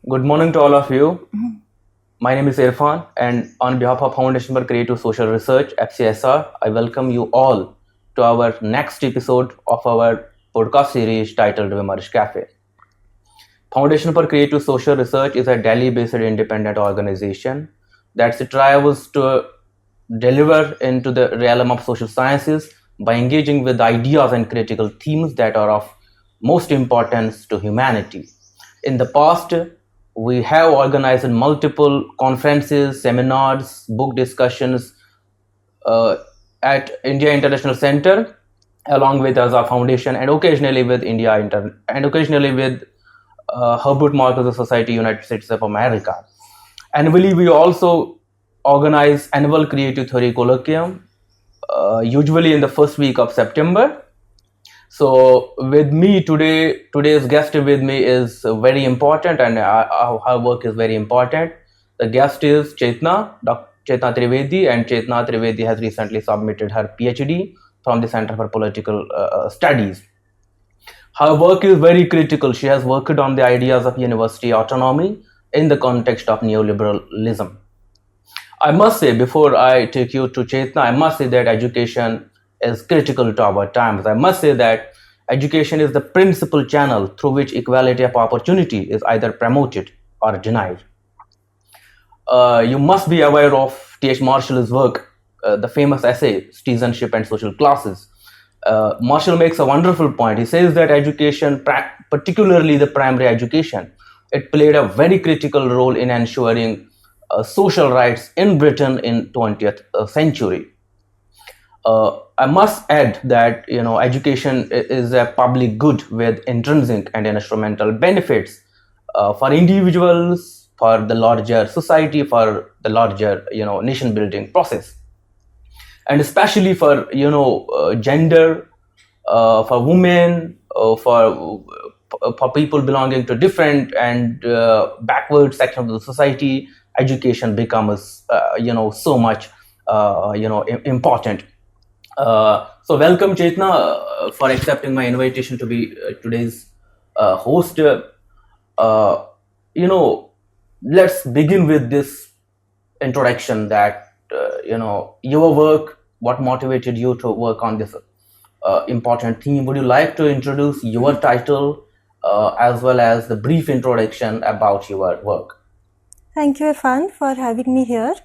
Good morning to all of you. My name is Irfan, and on behalf of Foundation for Creative Social Research (FCSR), I welcome you all to our next episode of our podcast series titled Vimarsh Cafe. Foundation for Creative Social Research is a Delhi-based independent organization that strives to deliver into the realm of social sciences by engaging with ideas and critical themes that are of most importance to humanity. In the past, we have organized multiple conferences, seminars, book discussions uh, at India International Center, along with our foundation, and occasionally with and occasionally with Herbert Marcuse Society, United States of America. Annually, we also organize annual creative theory colloquium, usually in the first week of September. So with me today, today's guest with me is very important, and her work is very important. The guest is Chetna, Dr. Chetna Trivedi, and Chetna Trivedi has recently submitted her PhD from the Center for Political Studies. Her work is very critical. She has worked on the ideas of university autonomy in the context of neoliberalism. I must say, before I take you to Chetna, I must say that education is critical to our times. I must say that education is the principal channel through which equality of opportunity is either promoted or denied. You must be aware of T.H. Marshall's work, the famous essay, Citizenship and Social Classes. Marshall makes a wonderful point. He says that education, particularly the primary education, it played a very critical role in ensuring social rights in Britain in 20th century. I must add that education is a public good with intrinsic and instrumental benefits for individuals, for the larger society, for the larger nation building process, and especially for gender, for women, for people belonging to different and backward sections of the society. Education becomes so much important. So welcome Chetna for accepting my invitation to be today's host. Let's begin with this introduction that your work, what motivated you to work on this important theme. Would you like to introduce your title as well as the brief introduction about your work? Thank you, Irfan, for having me here.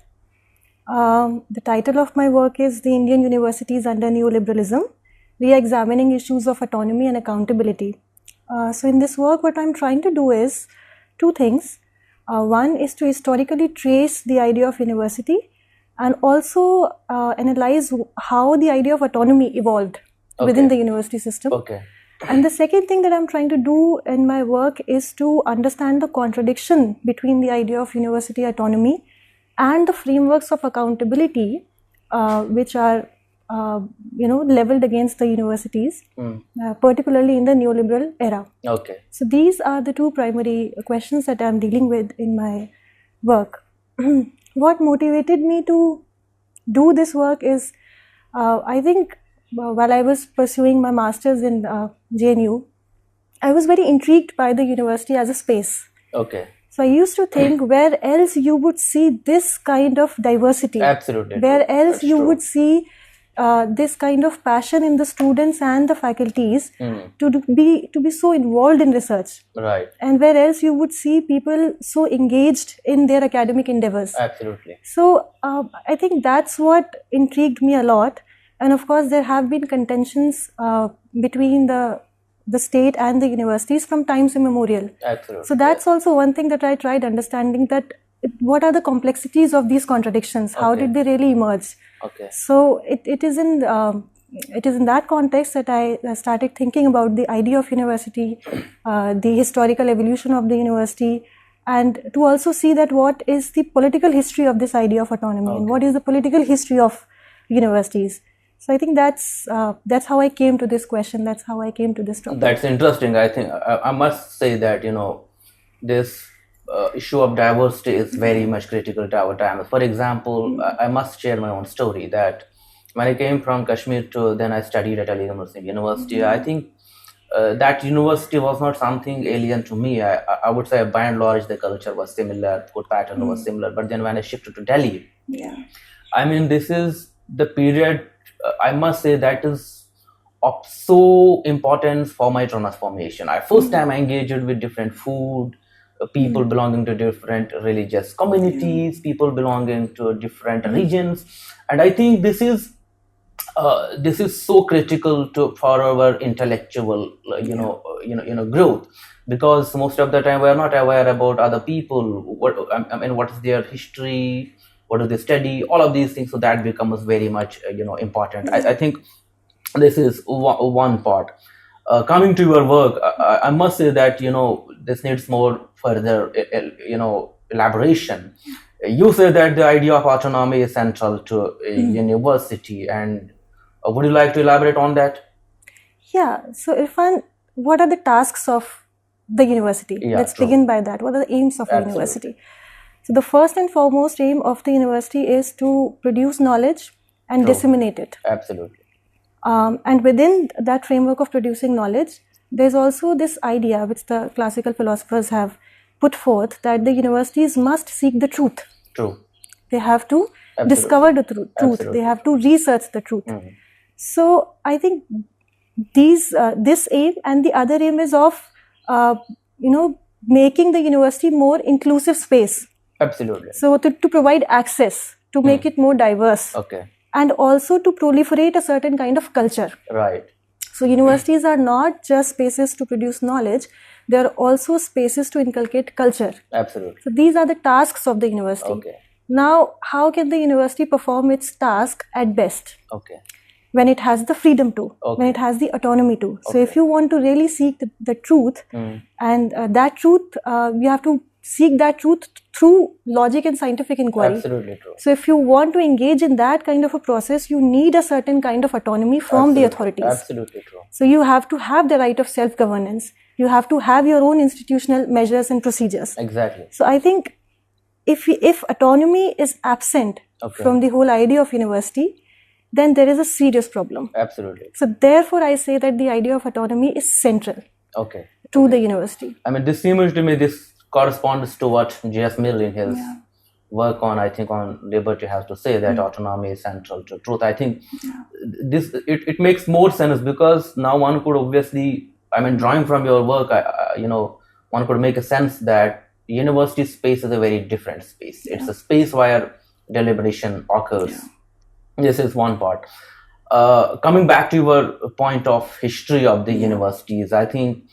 The title of my work is The Indian Universities Under Neoliberalism, Re-examining Issues of Autonomy and Accountability. So in this work, what I'm trying to do is two things. One is to historically trace the idea of university and also analyze how the idea of autonomy evolved within the university system. Okay. And the second thing that I'm trying to do in my work is to understand the contradiction between the idea of university autonomy and the frameworks of accountability which are leveled against the universities, particularly in the neoliberal era. Okay. So these are the two primary questions that I'm dealing with in my work. What motivated me to do this work is, I think while I was pursuing my master's in JNU, I was very intrigued by the university as a space. Okay. So I used to think, where else you would see this kind of diversity? Absolutely. Where else That's you true. would see this kind of passion in the students and the faculties to be so involved in research? Right. And where else you would see people so engaged in their academic endeavors? Absolutely. So I think that's what intrigued me a lot. And of course, there have been contentions between the state and the universities from times immemorial. Absolutely. So that's also one thing that I tried understanding, that what are the complexities of these contradictions? How did they really emerge? Okay. So it is in that context that I started thinking about the idea of university, the historical evolution of the university, and to also see that what is the political history of this idea of autonomy and what is the political history of universities. So I think that's how I came to this question. That's how I came to this topic. That's interesting. I think I must say that this issue of diversity is very much critical to our time. For example, I must share my own story that when I came from Kashmir to then I studied at Ali Muslim University. I think that university was not something alien to me. I would say by and large the culture was similar, food pattern was similar. But then when I shifted to Delhi, Yeah. I mean, this is the period, I must say, that is of so importance for my transformation. I first time engaged with different food, people belonging to different religious communities, people belonging to different regions, and I think this is so critical for our intellectual, growth, because most of the time we are not aware about other people. What is their history? What do they study? All of these things. So that becomes very much, important. I think this is one part. Coming to your work, I must say that this needs more further, elaboration. You say that the idea of autonomy is central to a university, and would you like to elaborate on that? Yeah. So, Irfan, what are the tasks of the university? Yeah, Let's true. begin by that. What are the aims of a Absolutely. university? So, the first and foremost aim of the university is to produce knowledge and True. disseminate it. Absolutely. And within that framework of producing knowledge, there's also this idea which the classical philosophers have put forth, that the universities must seek the truth. True. They have to Absolutely. discover the truth. Absolutely. They have to research the truth. Mhm. So I think this aim, and the other aim is of making the university more inclusive space. Absolutely. So to provide access, to make it more diverse, Okay. and also to proliferate a certain kind of culture. Right. So universities are not just spaces to produce knowledge; they are also spaces to inculcate culture. Absolutely. So these are the tasks of the university. Okay. Now, how can the university perform its task at best? Okay. When it has the freedom to, Okay. when it has the autonomy to. So Okay. if you want to really seek the truth, and that truth, you have to seek that truth through logic and scientific inquiry. Absolutely true. So if you want to engage in that kind of a process, you need a certain kind of autonomy from the authorities. Absolutely true. So you have to have the right of self-governance. You have to have your own institutional measures and procedures. Exactly. So I think if autonomy is absent Okay. from the whole idea of university, then there is a serious problem. Absolutely. So therefore, I say that the idea of autonomy is central Okay. to the university. I mean, this seems to me, this corresponds to what J.S. Mill in his work on, I think, on liberty has to say, that autonomy is central to truth. I think it makes more sense, because now one could obviously, I mean, drawing from your work, one could make a sense that university space is a very different space. It's a space where deliberation occurs. This is one part. Coming back to your point of history of the universities, I think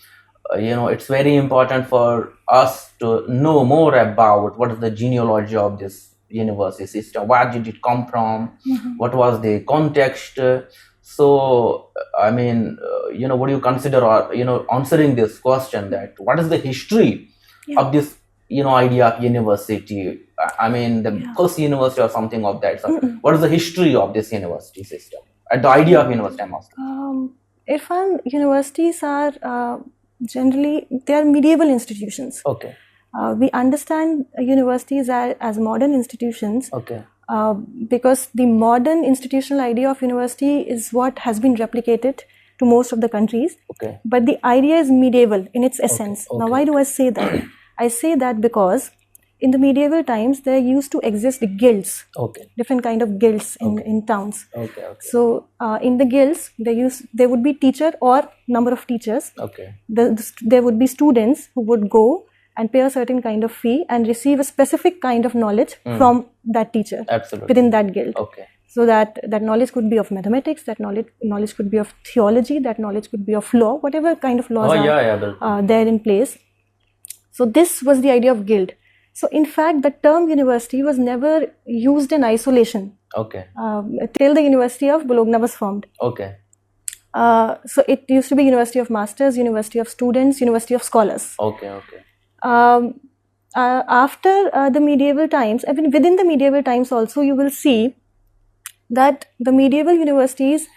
it's very important for us to know more about what is the genealogy of this university system. Where did it come from? What was the context? So, I mean, would you consider, answering this question, that what is the history of this, idea of university? I mean, the first university or something of that. So, what is the history of this university system? And the idea of university, I'm asking. Irfan, universities are generally, they are medieval institutions. Okay. We understand universities as modern institutions Okay. because the modern institutional idea of university is what has been replicated to most of the countries. Okay. But the idea is medieval in its essence. Okay. Now, why do I say that? I say that because in the medieval times, there used to exist guilds, Okay. different kind of guilds in towns. Okay. Okay. So in the guilds, there would be teacher or number of teachers. Okay. There would be students who would go and pay a certain kind of fee and receive a specific kind of knowledge from that teacher Absolutely. within that guild. Okay. So that knowledge could be of mathematics, that knowledge could be of theology, that knowledge could be of law, whatever kind of laws are there in place. So this was the idea of guild. So in fact, the term university was never used in isolation Okay. till the University of Bologna was formed. Okay. So it used to be University of Masters, University of Students, University of Scholars. Okay. Okay. After the medieval times, I mean within the medieval times also, you will see that the medieval universities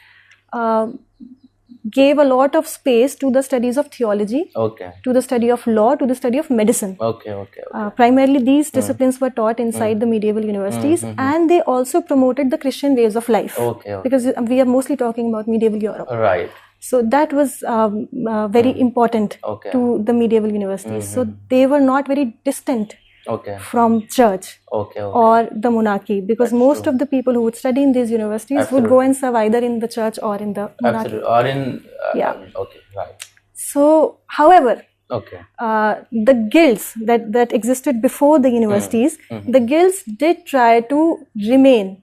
gave a lot of space to the studies of theology, Okay. to the study of law, to the study of medicine. Okay. Okay. Primarily, these disciplines were taught inside the medieval universities, and they also promoted the Christian ways of life. Okay. Okay. Because we are mostly talking about medieval Europe. Right. So that was very important Okay. to the medieval universities. So they were not very distant Okay. from church Okay. Okay. or the monarchy, because That's most true. of the people who would study in these universities would go and serve either in the church or in the monarchy. Absolutely. Or in. Yeah. Okay. Right. So, however, Okay. the guilds that existed before the universities, the guilds did try to remain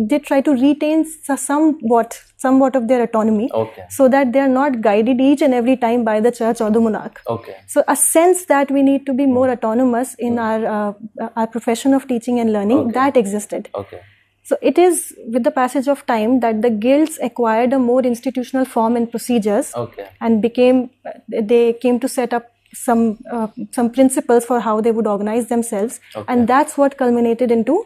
did try to retain somewhat of their autonomy, Okay. so that they are not guided each and every time by the church or the monarch. Okay. So a sense that we need to be more autonomous in our profession of teaching and learning, that existed. Okay. So it is with the passage of time that the guilds acquired a more institutional form and procedures, Okay. and they came to set up some principles for how they would organize themselves, and that's what culminated into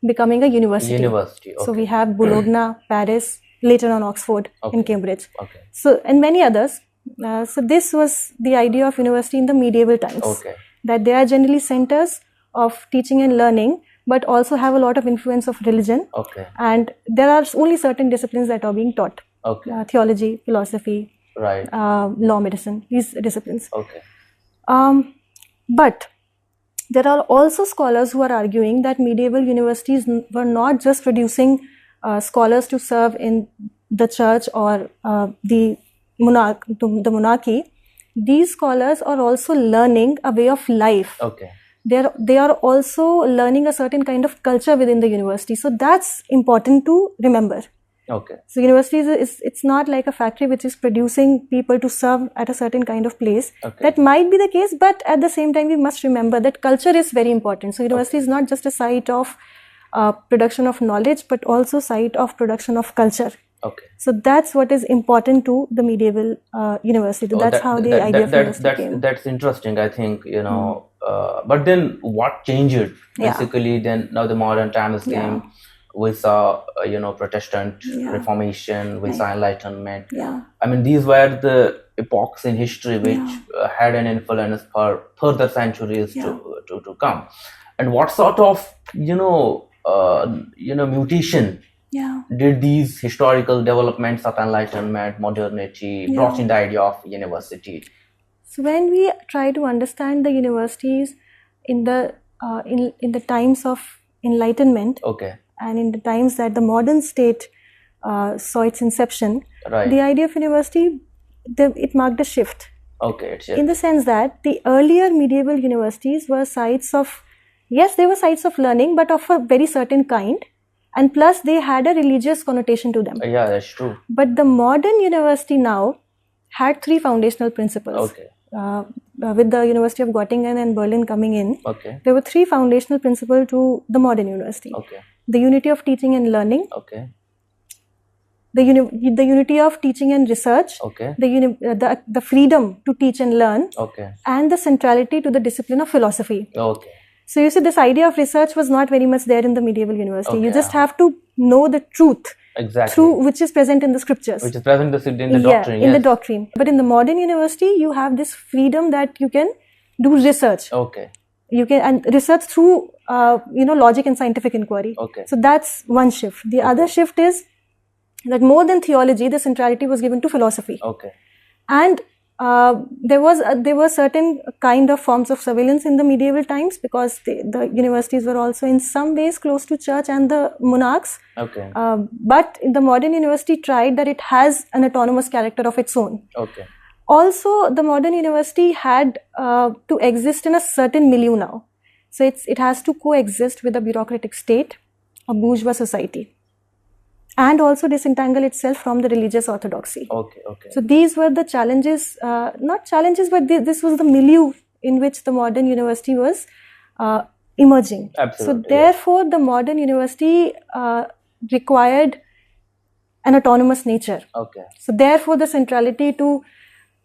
becoming a university. University. Okay. So we have Bologna, Paris, later on Oxford, and Cambridge. Okay. So and many others. So this was the idea of university in the medieval times. Okay. That they are generally centers of teaching and learning, but also have a lot of influence of religion. Okay. And there are only certain disciplines that are being taught. Okay. Theology, philosophy, Right. law, medicine, these disciplines. Okay. But there are also scholars who are arguing that medieval universities were not just producing scholars to serve in the church or the monarchy. These scholars are also learning a way of life. Okay. They are also learning a certain kind of culture within the university. So that's important to remember. Okay. So universities it's not like a factory which is producing people to serve at a certain kind of place. Okay. That might be the case, but at the same time we must remember that culture is very important. So university is not just a site of production of knowledge, but also site of production of culture. Okay. So that's what is important to the medieval university. That's how the idea of university came. That's interesting. I think but then what changed? Basically, then now the modern times came. We saw Protestant Reformation. We saw Enlightenment. Yeah. I mean, these were the epochs in history which had an influence for further centuries to come. And what sort of mutation did these historical developments of Enlightenment, modernity brought in the idea of university? So when we try to understand the universities in the times of Enlightenment, and in the times that the modern state saw its inception, the idea of university, it marked a shift. Okay, in the sense that the earlier medieval universities were sites of, they were sites of learning, but of a very certain kind, and plus they had a religious connotation to them. Yeah, that's true. But the modern university now had three foundational principles. Okay. With the University of Göttingen and Berlin coming in, there were three foundational principles to the modern university. The unity of teaching and learning. The unity of teaching and research. The freedom to teach and learn. And the centrality to the discipline of philosophy. So you see, this idea of research was not very much there in the medieval university. You just have to know the truth. Exactly. Through which is present in the scriptures. Which is present in the doctrine. In the doctrine. But in the modern university, you have this freedom that you can do research. You can and research through logic and scientific inquiry. So that's one shift. The other shift is that more than theology, the centrality was given to philosophy. And there were certain kind of forms of surveillance in the medieval times, because the universities were also in some ways close to church and the monarchs. But the modern university tried that it has an autonomous character of its own. Also, the modern university had to exist in a certain milieu now. So it has to coexist with a bureaucratic state, a bourgeois society, and also disentangle itself from the religious orthodoxy. So these were the challenges, not challenges, but this was the milieu in which the modern university was emerging. Absolutely, so therefore, the modern university required an autonomous nature. So therefore, the centrality to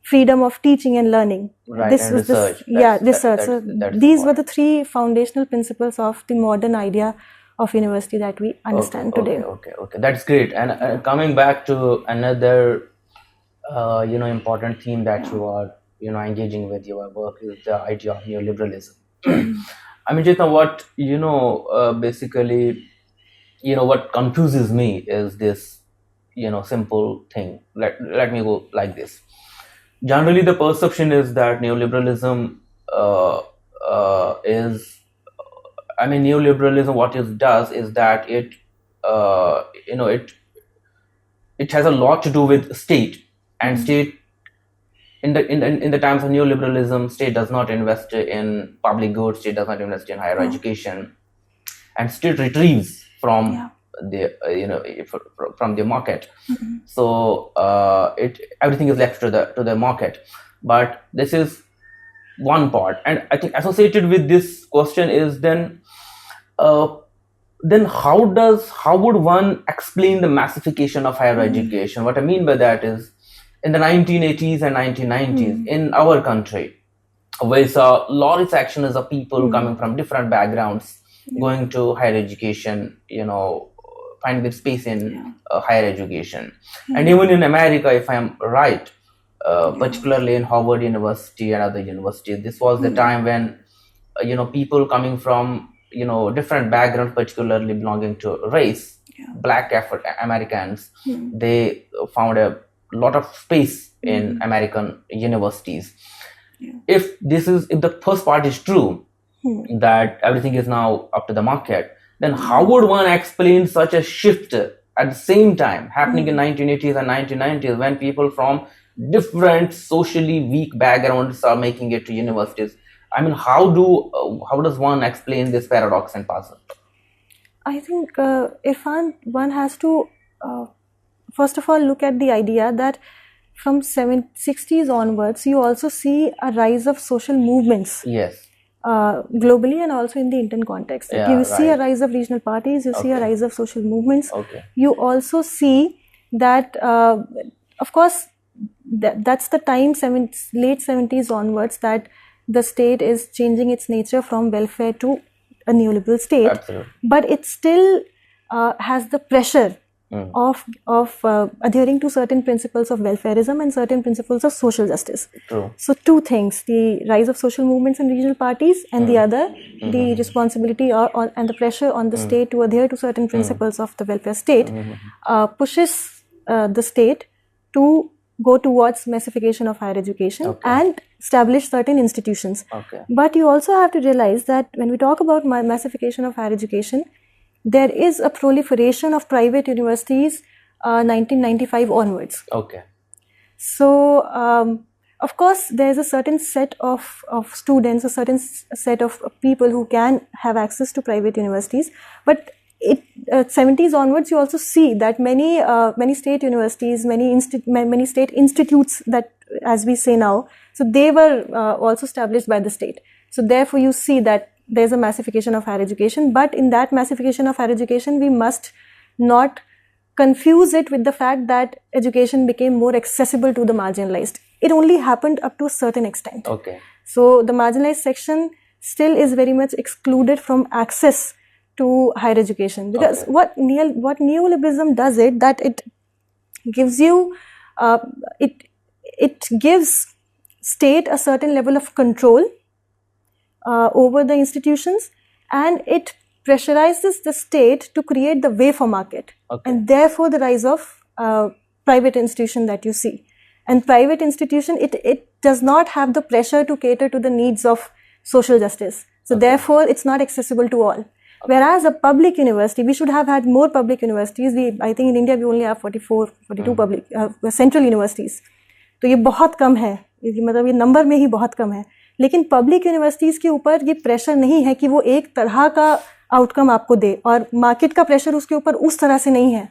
freedom of teaching and learning. This and was research. Research. So these were the three foundational principles of the modern idea of university that we understand today. Okay. That's great. And coming back to another, important theme that you are, engaging with your work is the idea of neoliberalism. I mean, Chetna, what, basically, what confuses me is this, simple thing. Let me go like this. Generally, the perception is that neoliberalism is, neoliberalism. What it does is that it it has a lot to do with state, and state in the times of neoliberalism, state does not invest in public goods, state does not invest in higher education, and state retrieves from the from the market. So everything is left to the market. But this is one part, and I think associated with this question is then how would one explain the massification of higher education? What I mean by that is, in the 1980s and 1990s in our country, we saw large sections of people coming from different backgrounds going to higher education, finding their space in higher education. And even in America, if I'm right, particularly in Harvard University and other universities, this was the time when people coming from different backgrounds, particularly belonging to race, Black Americans, they found a lot of space in American universities. If the first part is true, that everything is now up to the market, then how would one explain such a shift at the same time happening in 1980s and 1990s, when people from different socially weak backgrounds are making it to universities? I mean, how does one explain this paradox and puzzle? I think, Irfan, one has to first of all look at the idea that from 60s onwards, you also see a rise of social movements. Yes. Globally and also in the Indian context. You see a rise of regional parties, you see a rise of social movements. You also see that, of course, that's the time, late 70s onwards, that the state is changing its nature from welfare to a neoliberal state. Absolutely. But it still has the pressure of adhering to certain principles of welfarism and certain principles of social justice. True. So two things: the rise of social movements and regional parties, and the other, the responsibility and the pressure on the state to adhere to certain principles of the welfare state, pushes the state to go towards massification of higher education and establish certain institutions. But you also have to realize that when we talk about massification of higher education, there is a proliferation of private universities 1995 onwards. So, of course, there is a certain set of students, a certain set of people who can have access to private universities. But 70s onwards, you also see that many state universities, many state institutes, that, as we say now, so they were also established by the state. So therefore, you see that there's a massification of higher education, but in that massification of higher education, we must not confuse it with the fact that education became more accessible to the marginalized. It only happened up to a certain extent. So the marginalized section still is very much excluded from access to higher education, because what neoliberalism does it, that it gives you, it gives state a certain level of control over the institutions, and it pressurizes the state to create the way for market, and therefore the rise of private institution that you see. And private institution, it does not have the pressure to cater to the needs of social justice. So therefore, it's not accessible to all. Whereas a public university, we should have had more public universities. I think in India we only have 42 public central universities. तो ये बहुत कम है, मतलब ये number में ही बहुत कम है. लेकिन पब्लिक यूनिवर्सिटीज़ के ऊपर ये प्रेशर नहीं है कि वो एक तरह का आउटकम आपको दे, और मार्केट का प्रेशर उसके ऊपर उस तरह से नहीं है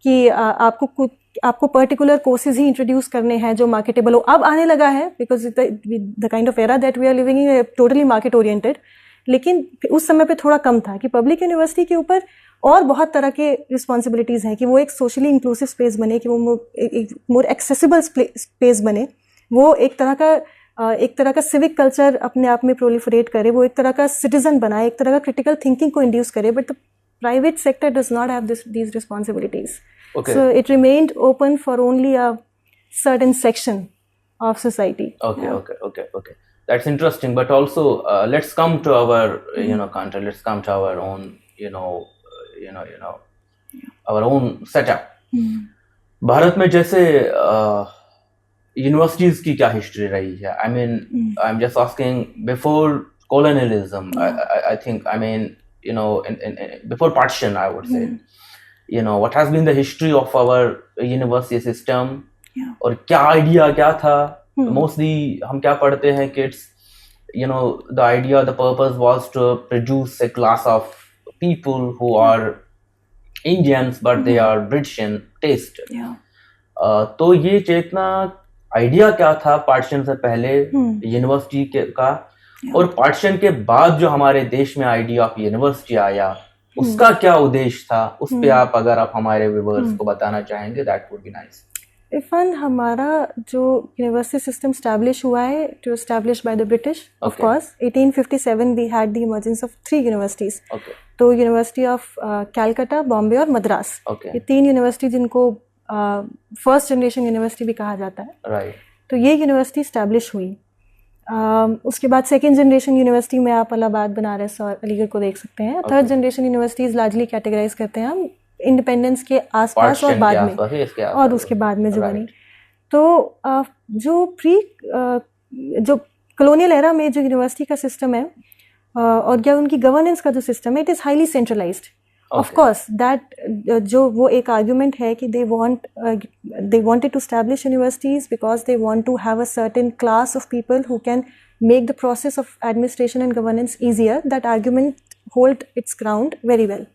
कि आपको पर्टिकुलर कोर्सेज ही इंट्रोड्यूस करने हैं जो मार्केटेबल हो. अब आने लगा है, because the kind of era that we are living in totally market oriented. लेकिन उस समय पे थोड़ा कम था कि पब्लिक यूनिवर्सिटी के ऊपर और बहुत तरह के रिस्पॉन्सिबिलिटीज़ हैं कि वो एक सोशली इंक्लूसिव स्पेस बने, कि वो एक मोर एक्सेसिबल स्पेस बने, वो एक तरह का सिविक कल्चर अपने आप में प्रोलिफरेट करे, वो एक तरह का सिटीजन बनाए, एक तरह का क्रिटिकल थिंकिंग को इंड्यूस करे. But the private sector does not have these responsibilities. So it remained open for only a certain section of society. Okay. That's interesting. But also, let's come to our country. Let's come to our own our own setup. Bharat में जैसे universities की क्या history रही है? I mean, I am just asking, before colonialism, I think, I mean, before partition, I would say, what has been the history of our university system? और क्या idea क्या था? मोस्टली हम क्या पढ़ते हैं kids, the idea, the purpose was to produce a class of people who are Indians but they are British in taste. तो ये चेतना, आइडिया क्या था पार्टीशन से पहले यूनिवर्सिटी का, और पार्टीशन के बाद जो हमारे देश में आइडिया ऑफ यूनिवर्सिटी आया, उसका क्या उद्देश्य था? उस पे अगर आप हमारे व्यूअर्स को बताना चाहेंगे, that would be nice. Irfan, हमारा जो यूनिवर्सिटी सिस्टम स्टैब्लिश हुआ है, to establish by the British, of course 1857 we had the emergence of 3 universities. तो यूनिवर्सिटी ऑफ कैलकाटा, बॉम्बे और मद्रास, ये 3 यूनिवर्सिटी जिनको फर्स्ट जनरेशन यूनिवर्सिटी भी कहा जाता है, राइट। तो ये यूनिवर्सिटी स्टैब्लिश हुई। उसके बाद सेकेंड जनरेशन यूनिवर्सिटी में आप इलाहाबाद, बनारस और अलीगढ़ को देख सकते हैं। Third generation universities largely categorise करते हैं हम इंडिपेंडेंस के आसपास और बाद में, और उसके बाद में जो बनी। तो जो कॉलोनियल एरा में जो यूनिवर्सिटी का सिस्टम है और क्या उनकी गवर्नेंस का जो सिस्टम है, it is highly centralised. Of course that जो वो एक आर्ग्यूमेंट है कि they wanted to establish universities because they want to have a certain class of people who can make the process of administration and governance easier. That argument hold its ground very well.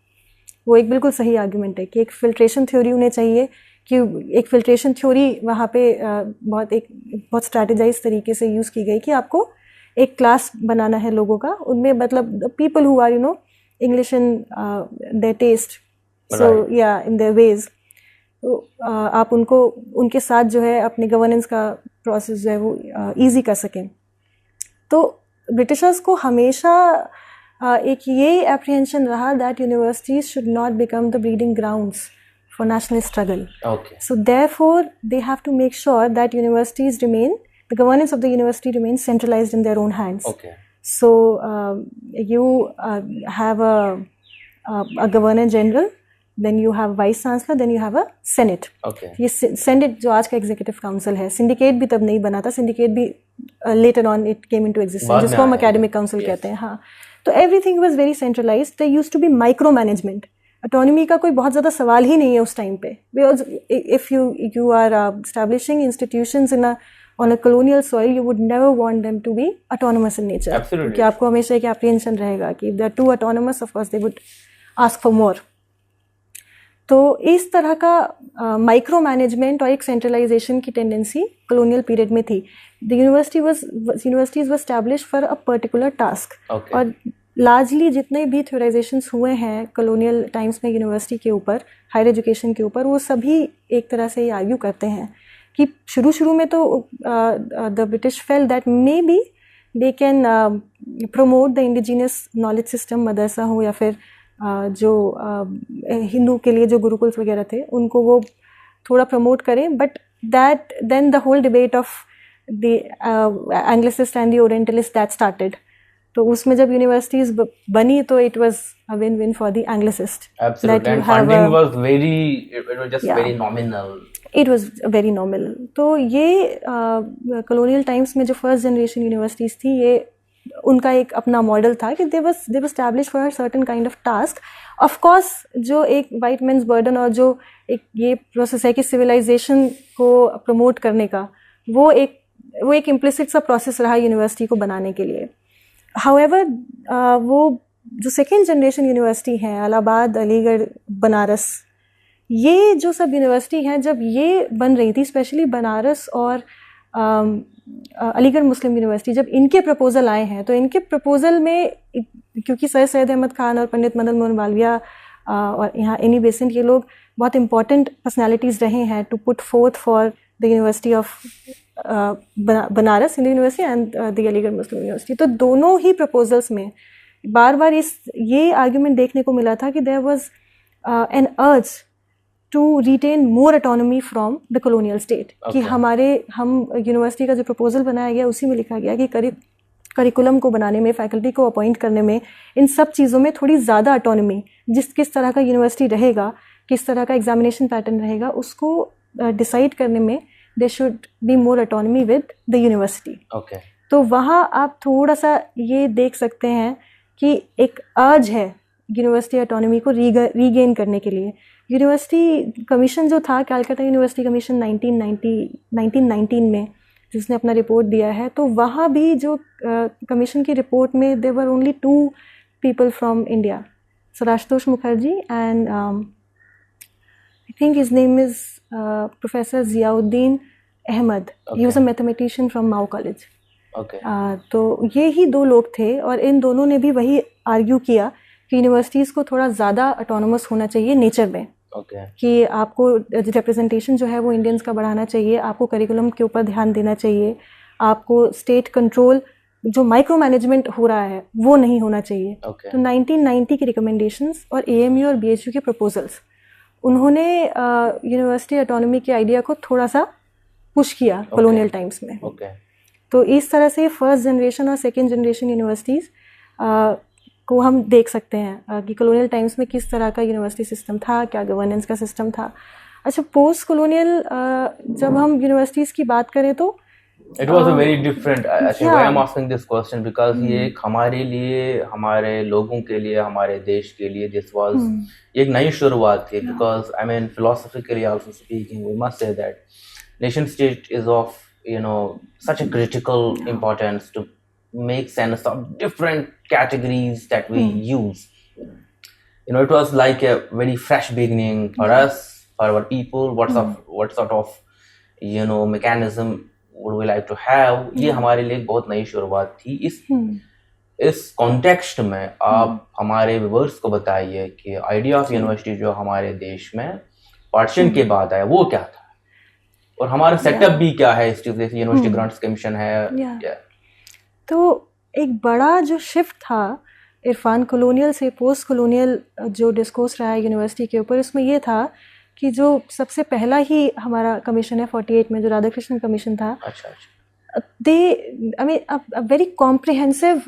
वो एक बिल्कुल सही argument है कि एक filtration theory उन्हें चाहिए, कि एक फिल्ट्रेशन थ्योरी वहाँ पे बहुत स्ट्रैटेजाइज तरीके से यूज़ की गई कि आपको एक क्लास बनाना है लोगों का, उनमें मतलब people who are English in their taste, so yeah, in their ways. तो आप उनको उनके साथ जो है अपने गवर्नेंस का प्रोसेस जो है वो ईजी कर सकें। तो ब्रिटिशर्स को हमेशा एक ये एप्रीहेंशन रहा that universities should not become the breeding grounds for national struggle. So therefore they have to make sure that universities remain, the governance of the university remain centralised in their own hands. So you have a governor general, then you have vice chancellor, then you have a senate. ये senate जो आज का executive council है, syndicate भी तब नहीं बना था, syndicate भी later on it came into existence, जिसको हम academic council कहते हैं। हाँ, तो everything was very centralized. There used to be micromanagement. autonomy का कोई बहुत ज़्यादा सवाल ही नहीं है उस टाइम पे, because if you are establishing institutions on a colonial soil, you would never want them to be autonomous in nature. Absolutely. क्योंकि आपको हमेशा एक apprehension रहेगा कि if they are too autonomous, of course they would ask for more. तो इस तरह का माइक्रो मैनेजमेंट और एक सेंट्रलाइजेशन की टेंडेंसी colonial पीरियड में थी. The universities were established for a particular task. और लार्जली जितने भी थ्योराइजेशंस हुए हैं colonial टाइम्स में यूनिवर्सिटी के ऊपर, हायर एजुकेशन के ऊपर, वो सभी एक तरह से ये आर्ग्यू करते हैं कि शुरू में तो the British felt that maybe they can promote the indigenous knowledge system, मदरसा हो या फिर जो हिंदू के लिए जो गुरुकुल्स वगैरह थे उनको वो थोड़ा प्रमोट करें, but that then the whole debate of the Anglicist and the Orientalist that started. तो उसमें जब यूनिवर्सिटीज बनी तो it was a win-win for the anglicists. Absolutely. And funding was very nominal. It was very nominal. तो ये colonial times में जो first generation universities थी, ये उनका एक अपना मॉडल था कि they were established for a certain kind of task. Of course, जो एक white man's burden और जो एक ये प्रोसेस है कि civilization को प्रमोट करने का, वो एक implicit सा प्रोसेस रहा यूनिवर्सिटी को बनाने के लिए. However, वो जो सेकेंड जनरेशन यूनिवर्सिटी हैं, इलाहाबाद, अलीगढ़, बनारस, ये जो सब यूनिवर्सिटी हैं, जब ये बन रही थी, स्पेशली बनारस और अलीगढ़ मुस्लिम यूनिवर्सिटी, जब इनके प्रपोज़ल आए हैं, तो इनके प्रपोज़ल में क्योंकि सैयद अहमद खान और पंडित मदन मोहन मालवीय और यहाँ एनी बेसेंट, ये लोग बहुत इंपॉर्टेंट पर्सनैलिटीज़ रहे हैं to put forth for the university of Banaras Hindu university and the Aligarh Muslim university. तो दोनों ही प्रपोजल्स में बार बार ये आर्ग्यूमेंट देखने को मिला था कि there was an urge to retain more autonomy from the colonial state. कि हम यूनिवर्सिटी का जो प्रपोजल बनाया गया उसी में लिखा गया कि करिकुलम को बनाने में, फैकल्टी को अपॉइंट करने में, इन सब चीज़ों में थोड़ी ज़्यादा ऑटोनॉमी, किस तरह का यूनिवर्सिटी रहेगा, किस तरह का एग्जामिनेशन पैटर्न रहेगा, उसको डिसाइड करने में they should be more autonomy with the university. Okay. तो वहाँ आप थोड़ा सा ये देख सकते हैं कि एक अर्ज है यूनिवर्सिटी ऑटोनॉमी को रीगेन करने के लिए. यूनिवर्सिटी कमीशन जो था, कैलकाटा यूनिवर्सिटी कमीशन 1919 में जिसने अपना रिपोर्ट दिया है, तो वहाँ भी जो कमीशन की रिपोर्ट में there were only 2 people from India. So Ashutosh Mukherjee and I think his name is Professor Ziauddin Ahmed. He was a mathematician from Mao College. Okay. तो ये ही 2 लोग थे और इन दोनों ने भी वही आर्ग्यू किया कि यूनिवर्सिटीज़ को थोड़ा ज़्यादा ऑटोनोमस होना चाहिए नेचर में. Okay. कि आपको रिप्रेजेंटेशन जो है वो इंडियंस का बढ़ाना चाहिए, आपको करिकुलम के ऊपर ध्यान देना चाहिए, आपको स्टेट कंट्रोल जो माइक्रो मैनेजमेंट हो रहा है वो नहीं होना चाहिए. Okay. तो 1990 की रिकमेंडेशंस और AMU और BHU के प्रपोजल्स, उन्होंने यूनिवर्सिटी ऑटोनॉमी के आइडिया को थोड़ा सा पुश किया कॉलोनियल टाइम्स में. Okay. तो इस तरह से फर्स्ट जनरेशन और सेकेंड जनरेशन यूनिवर्सिटीज़ को हम देख सकते हैं कि कॉलोनियल टाइम्स में किस तरह का यूनिवर्सिटी सिस्टम था, क्या गवर्नेंस का सिस्टम था. अच्छा, पोस्ट कॉलोनियल जब हम यूनिवर्सिटीज़ की बात करें तो It was a very different. I think why yeah. I'm asking this question because ये एक हमारे लिए, हमारे लोगों के लिए, हमारे देश के लिए this was एक नई शुरुआत थी. Because I mean philosophically also speaking, we must say that nation state is of such a critical importance to make sense of different categories that we use. It was like a very fresh beginning for us, for our people. What sort of mechanism would we like to have? ये हमारे लिए बहुत नई शुरुआत थी. इस context में आप हमारे व्यूअर्स को बताइए कि आइडिया ऑफ यूनिवर्सिटी जो हमारे देश में पार्टीशन के बाद आया वो क्या था और हमारा सेटअप भी क्या है. इस चीज़ यूनिवर्सिटी ग्रांट्स कमीशन है. तो एक बड़ा जो शिफ्ट था इरफान कॉलोनियल से पोस्ट कॉलोनियल जो डिस्कोर्स रहा है यूनिवर्सिटी के ऊपर, उसमें ये था कि जो सबसे पहला ही हमारा कमीशन है 48 में जो राधाकृष्णन कमीशन था. अच्छा. They, I mean, a very comprehensive,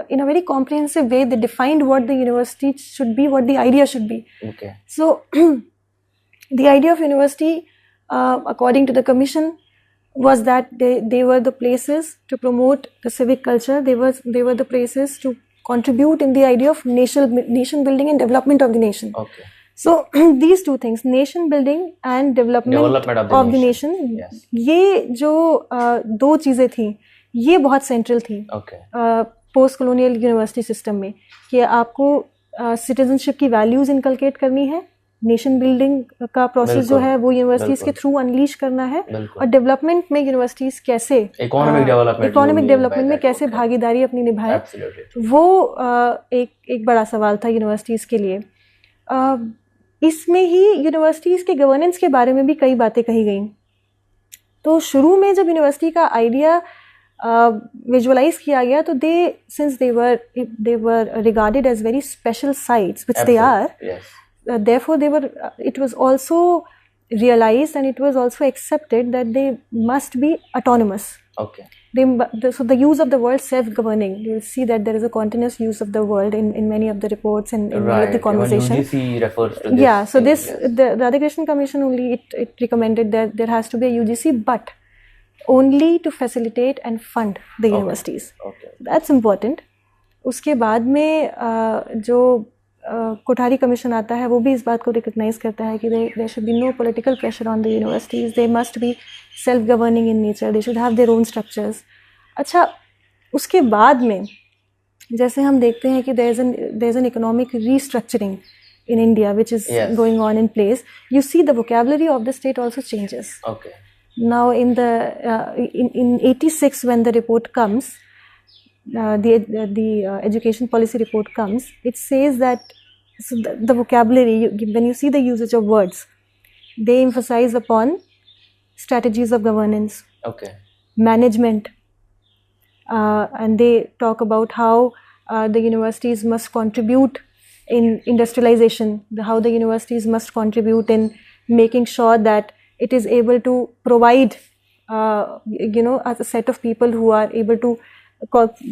in a very comprehensive way, they defined what the university should be, what the idea should be. Okay. So, the idea of university, according to the commission, was that they were the places to promote the civic culture. They were the places to contribute in the idea of nation building and development of the nation. Okay. So these 2 things, nation building and development of the nation, yes. ये जो 2 चीज़ें थी ये बहुत central थी post colonial university system में कि आपको सिटीजनशिप की वैल्यूज़ इनकलकेट करनी है, नेशन बिल्डिंग का प्रोसेस जो है वो यूनिवर्सिटीज़ के थ्रू अनलीश करना है और डेवलपमेंट में यूनिवर्सिटीज़ कैसे इकोनॉमिक डेवलपमेंट में कैसे भागीदारी अपनी निभाए, वो एक बड़ा सवाल था यूनिवर्सिटीज़ के लिए. इसमें ही यूनिवर्सिटीज़ के गवर्नेंस के बारे में भी कई बातें कही गई. तो शुरू में जब यूनिवर्सिटी का आइडिया विजुअलाइज किया गया तो since they were regarded as very special sites which they are, therefore it was also realized and it was also accepted that they must be autonomous. Okay. So the use of the word self-governing, you will see that there is a continuous use of the word in many of the reports and in many of the conversation. Even UGC refers to this. Yeah, so the Radhakrishnan Commission only it recommended that there has to be a UGC, but only to facilitate and fund the universities. Okay. So that's important. उसके बाद में जो Kothari commission आता है वो भी इस बात को रिकग्नाइज करता है कि there should be no political pressure on the universities, they must be self governing in nature, they should have their own structures. अच्छा, उसके बाद में जैसे हम देखते हैं कि there is an economic restructuring in India which is going on in place, you see the vocabulary of the state also changes. Okay. Now in the in 86 when the report comes, the education policy report comes, it says that the vocabulary, when you see the usage of words, they emphasize upon strategies of governance, management, and they talk about how the universities must contribute in industrialization, how the universities must contribute in making sure that it is able to provide as a set of people who are able to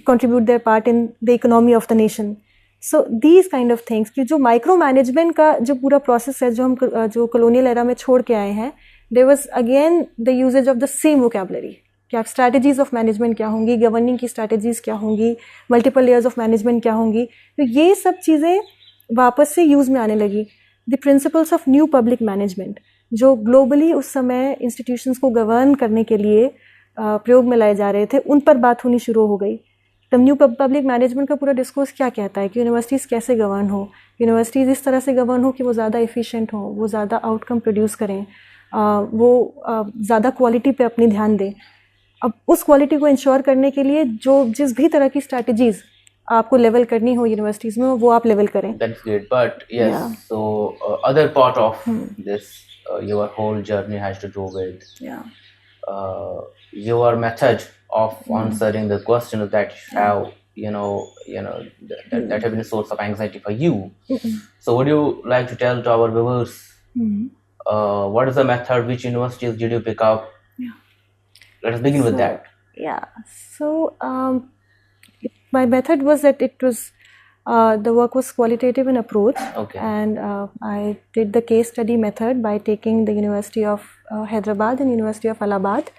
contribute their part in the economy of the nation. So these kind of things कि जो micro management का जो पूरा process है जो हम जो colonial era में छोड़ के आए हैं, there was again the usages of the same vocabulary कि आप स्ट्रैटेजीज ऑफ मैनेजमेंट क्या होंगी, गवर्निंग की स्ट्रैटेजीज क्या होंगी, मल्टीपल लेयर्स ऑफ मैनेजमेंट क्या होंगी, तो ये सब चीज़ें वापस से यूज़ में आने लगी. The principles of new public management जो ग्लोबली उस समय इंस्टीट्यूशंस को गवर्न करने के लिए प्रयोग में लाए जा रहे थे, उन पर बात होनी शुरू हो गई. तब न्यू पब्लिक मैनेजमेंट का पूरा डिस्कोर्स क्या कहता है कि यूनिवर्सिटीज़ कैसे गवर्न हो, यूनिवर्सिटीज़ इस तरह से गवर्न हो कि वो ज़्यादा एफिशिएंट हो, वो ज़्यादा आउटकम प्रोड्यूस करें, वो ज़्यादा क्वालिटी पे अपनी ध्यान दें. अब उस क्वालिटी को इंश्योर करने के लिए जो जिस भी तरह की स्ट्रैटेजीज आपको लेवल करनी हो यूनिवर्सिटीज में, वो आप लेवल करें. That's great. But yes, Yeah. so other part of this, your whole journey has to do with your method of answering the questions that have, that have been a source of anxiety for you. So would you like to tell to our viewers, what is the method, which universities did you pick up? Let us begin with that. Yeah. So my method was that it was the work was qualitative in approach. Okay. And I did the case study method by taking the University of Hyderabad and University of Allahabad,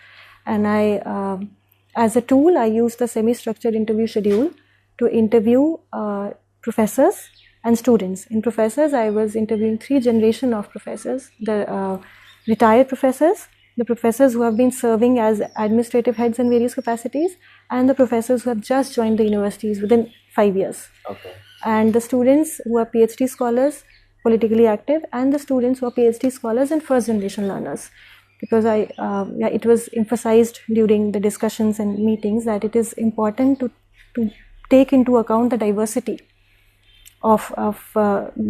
and I as a tool I used the semi-structured interview schedule to interview professors and students. In professors, I was interviewing 3 generations of professors: the retired professors, the professors who have been serving as administrative heads in various capacities, and the professors who have just joined the universities within 5 years. Okay. And the students who are PhD scholars, politically active, and the students who are PhD scholars and first generation learners. Because it was emphasized during the discussions and meetings that it is important to take into account the diversity of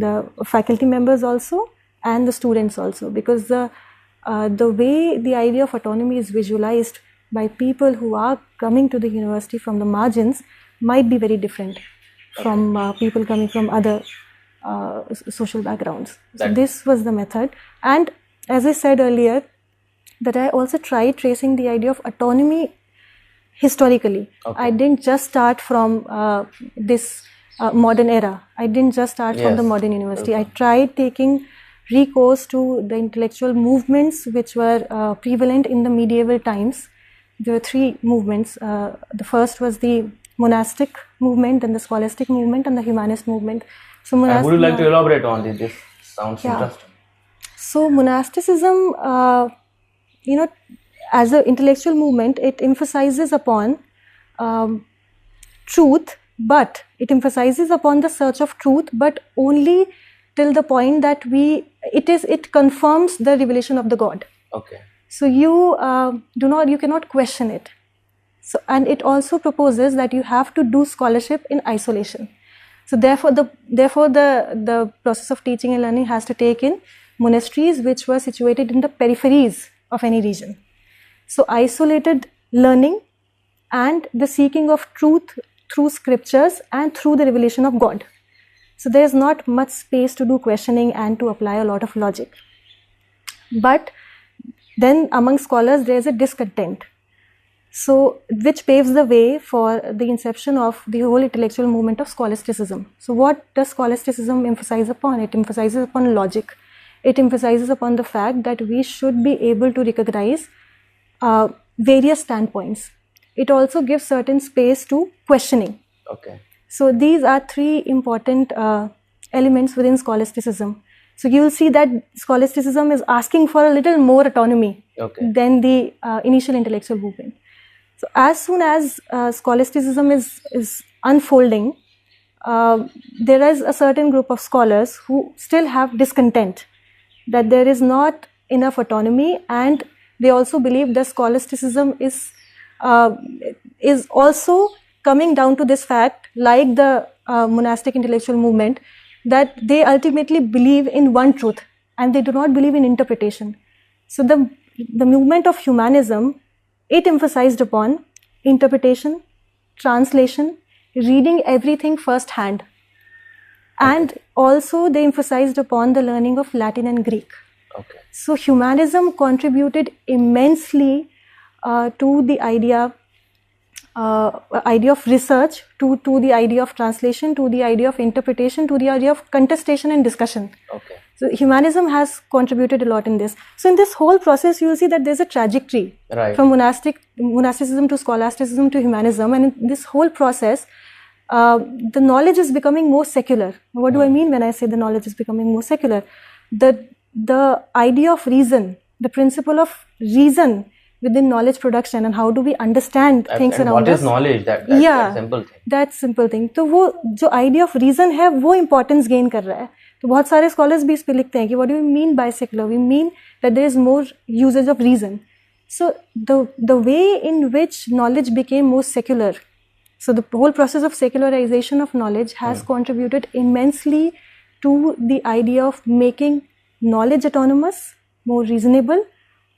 the faculty members also and the students also, because the way the idea of autonomy is visualized by people who are coming to the university from the margins might be very different from people coming from other social backgrounds. So this was the method. And as I said earlier, that I also tried tracing the idea of autonomy historically. Okay. I didn't just start from this modern era. I didn't just start from the modern university. I tried taking recourse to the intellectual movements which were prevalent in the medieval times. There were 3 movements. The first was the monastic movement, then the scholastic movement, and the humanist movement. So would you like to elaborate on this? This sounds interesting. So monasticism, as an intellectual movement, it emphasizes upon truth, but it emphasizes upon the search of truth, but only till the point that it confirms the revelation of the God. Okay. So you cannot question it. So, and it also proposes that you have to do scholarship in isolation. So therefore the process of teaching and learning has to take in monasteries which were situated in the peripheries of any region. So isolated learning and the seeking of truth through scriptures and through the revelation of God. So there is not much space to do questioning and to apply a lot of logic. But then among scholars there is a discontent. So which paves the way for the inception of the whole intellectual movement of scholasticism. So what does scholasticism emphasize upon? It emphasizes upon logic. It emphasizes upon the fact that we should be able to recognize various standpoints. It also gives certain space to questioning. Okay. So these are 3 important elements within scholasticism. So you will see that scholasticism is asking for a little more autonomy than the initial intellectual movement. So as soon as scholasticism is unfolding, there is a certain group of scholars who still have discontent that there is not enough autonomy, and they also believe that scholasticism is also coming down to this fact, like the monastic intellectual movement, that they ultimately believe in one truth and they do not believe in interpretation. So the movement of humanism, it emphasized upon interpretation, translation, reading everything first hand, and also they emphasized upon the learning of Latin and Greek. Okay. So humanism contributed immensely to the idea idea of research to the idea of translation to the idea of interpretation to the idea of contestation and discussion. Okay. So humanism has contributed a lot in this. So in this whole process, you will see that there's a trajectory Right. from monasticism to scholasticism to humanism, and in this whole process, the knowledge is becoming more secular. What do I mean when I say the knowledge is becoming more secular? The idea of reason, the principle of reason within knowledge production, and how do we understand things And around what us. is knowledge? That Yeah. simple thing. That simple thing. तो वो जो idea of reason है वो importance gain कर रहा है. तो बहुत सारे स्कॉलर्स भी इस पे लिखते हैं कि what do we mean by secular. We mean that there is more usages of reason. So the way in which knowledge became more secular, so the whole process of secularization of knowledge has contributed immensely to the idea of making knowledge autonomous, more reasonable.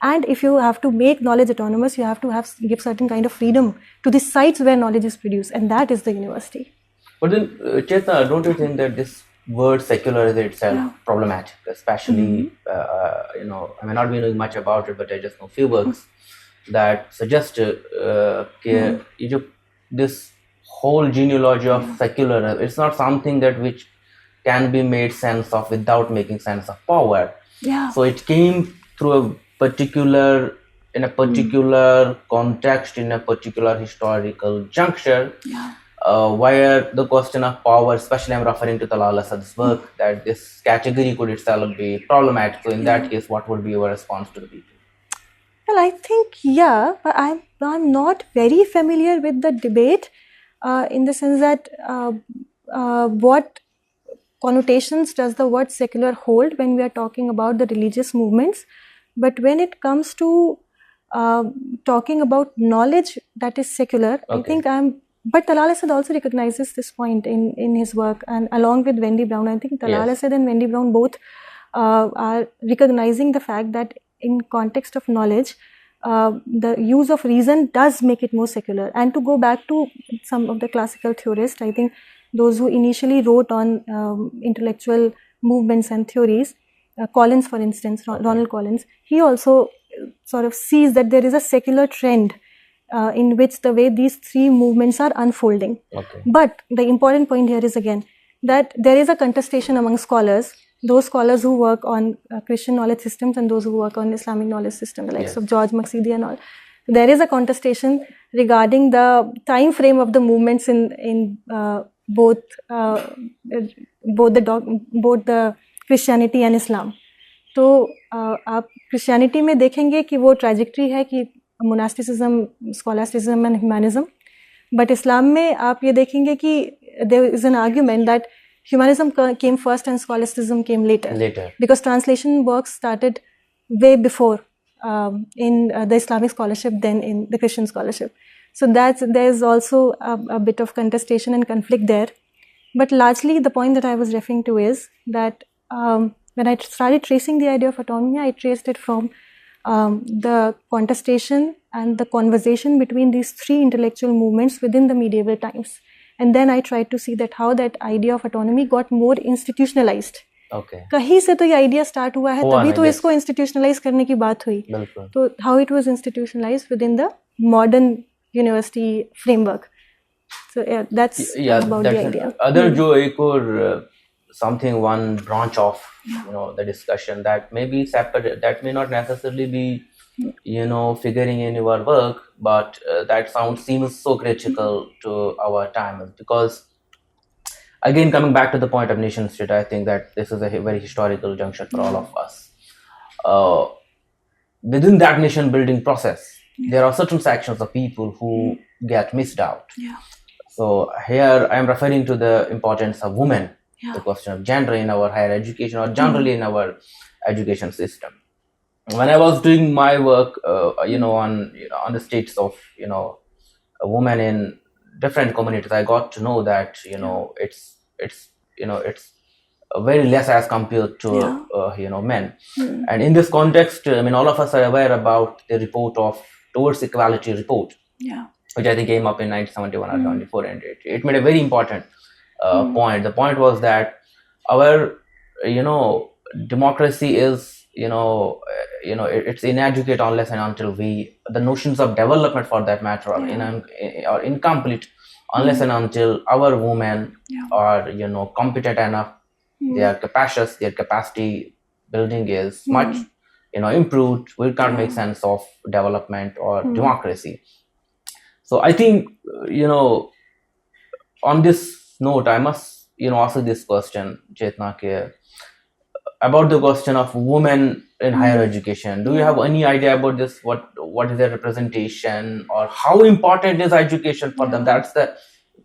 And if you have to make knowledge autonomous, you have to give certain kind of freedom to the sites where knowledge is produced, and that is the university. But then, Chetna, don't you think that this word secular is itself problematic? Especially, I may not be knowing much about it, but I just know few works that suggest this whole genealogy of secular, it's not something that which can be made sense of without making sense of power. Yeah. So it came through a particular context, in a particular historical juncture, where the question of power, especially I'm referring to Talal Asad's work, that this category could itself be problematic. So in that case, what would be your response to the people? Well, I think, but I'm not very familiar with the debate in the sense that what connotations does the word secular hold when we are talking about the religious movements. But when it comes to talking about knowledge that is secular, I think but Talal Asad also recognizes this point in his work, and along with Wendy Brown, I think Talal Asad and Wendy Brown both are recognizing the fact that in context of knowledge, the use of reason does make it more secular. And to go back to some of the classical theorists, I think those who initially wrote on intellectual movements and theories, Collins, for instance, Ronald Collins, he also sort of sees that there is a secular trend in which the way these three movements are unfolding. But the important point here is again that there is a contestation among scholars, those scholars who work on Christian knowledge systems and those who work on Islamic knowledge system, the likes of George Maksidi and all. There is a contestation regarding the time frame of the movements in both the Christianity and Islam. तो आप Christianity में देखेंगे कि वो trajectory है कि monasticism, scholasticism and humanism. But Islam में आप ये देखेंगे कि there is an argument that humanism came first and scholasticism came later. Because translation work started way before in the Islamic scholarship than in the Christian scholarship. So there's also a bit of contestation and conflict there. But largely the point that I was referring to is that when I started tracing the idea of autonomy, I traced it from the contestation and the conversation between these three intellectual movements within the medieval times. And then I tried to see that how that idea of autonomy got more institutionalized. कहीं से तो ये idea start हुआ है, तभी तो इसको institutionalize करने की बात हुई. तो how it was institutionalized within the modern university framework. So that's about the idea. Other जो एक और something, one branch of the discussion that may be separate, that may not necessarily be figuring in your work, but that seems so critical to our time, because again, coming back to the point of nation state, I think that this is a very historical junction for all of us. Within that nation building process, there are certain sections of people who get missed out. So here I am referring to the importance of women, the question of gender in our higher education or generally in our education system. When I was doing my work, on the states of a woman in different communities, I got to know that it's very less as compared to men. And in this context, I mean, all of us are aware about the report of Towards Equality report, which I think came up in 1971 or 1974, and it made a very important point. The point was that our democracy is it's inadequate unless and until the notions of development for that matter are incomplete unless and until our women are competent enough, their capacity building is much improved. We can't make sense of development or democracy. So I think on this note, I must ask this question, Chetna, about the question of women in higher education. Do you have any idea about this? What is their representation, or how important is education for them? That's the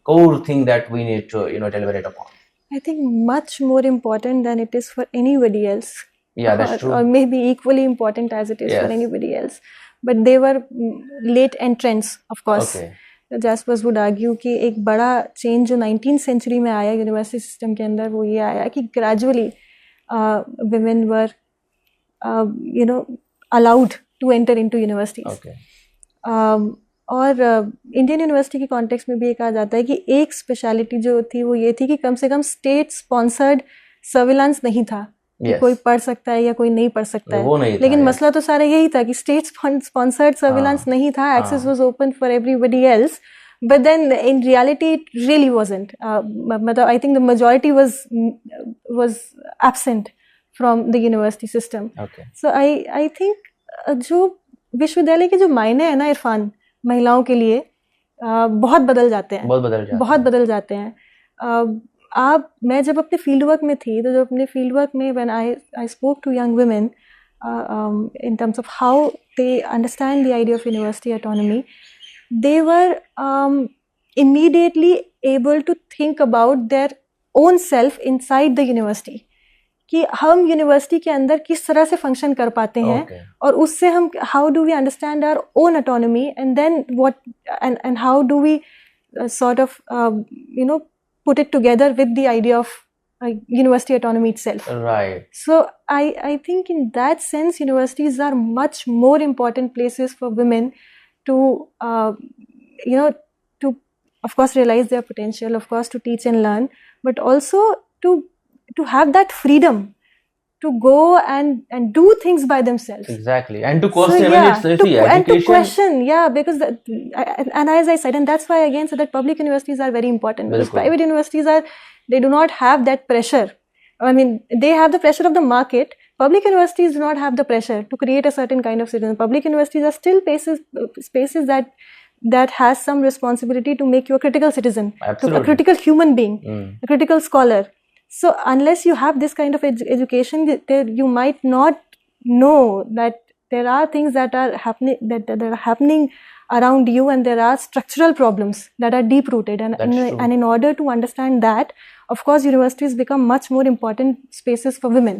core thing that we need to deliberate upon. I think much more important than it is for anybody else. Yeah, that's true. Or maybe equally important as it is for anybody else. But they were late entrants, of course. Okay. Jaspers would argue कि एक बड़ा change जो 19th century में आया university system के अंदर वो ये आया कि gradually women were allowed to enter into universities. Okay. और इंडियन यूनिवर्सिटी के कॉन्टेक्स्ट में भी ये कहा जाता है कि एक स्पेशलिटी जो थी वो ये थी कि कम से कम स्टेट स्पॉन्सर्ड सर्विलांस नहीं था कि कोई पढ़ सकता है या कोई नहीं पढ़ सकता है, लेकिन मसला तो सारा यही था कि स्टेट स्पॉन्सर्ड सर्विलांस नहीं था, access was open for everybody else, but then in reality it really wasn't. I think the majority was absent from the university system. Okay. So I think जो विश्वविद्यालय के जो मायने हैं ना इरफान महिलाओं के लिए बहुत बदल जाते हैं, बहुत बदल जाते हैं. मैं जब अपने फील्ड वर्क में थी तो जब अपने फील्ड वर्क में when I spoke to young women in terms of how they understand the idea of university autonomy, they were immediately able to think about their own self inside the university, कि हम university के अंदर किस तरह से function कर पाते हैं और उससे हम how do we understand our own autonomy and then what and how do we sort of put it together with the idea of university autonomy itself. Right. So I think in that sense universities are much more important places for women to to of course realize their potential, of course to teach and learn, but also to have that freedom to go and do things by themselves. Exactly. And to question education. And to question, because and as I said, and that's why again said that public universities are very important, because private universities they do not have that pressure. I mean, they have the pressure of the market. Public universities do not have the pressure to create a certain kind of citizen. Public universities are still spaces that has some responsibility to make you a critical citizen, a critical human being, a critical scholar. So unless you have this kind of education, you might not know that there are things that are happening that are happening around you, and there are structural problems that are deep rooted, and in order to understand that, of course universities become much more important spaces for women.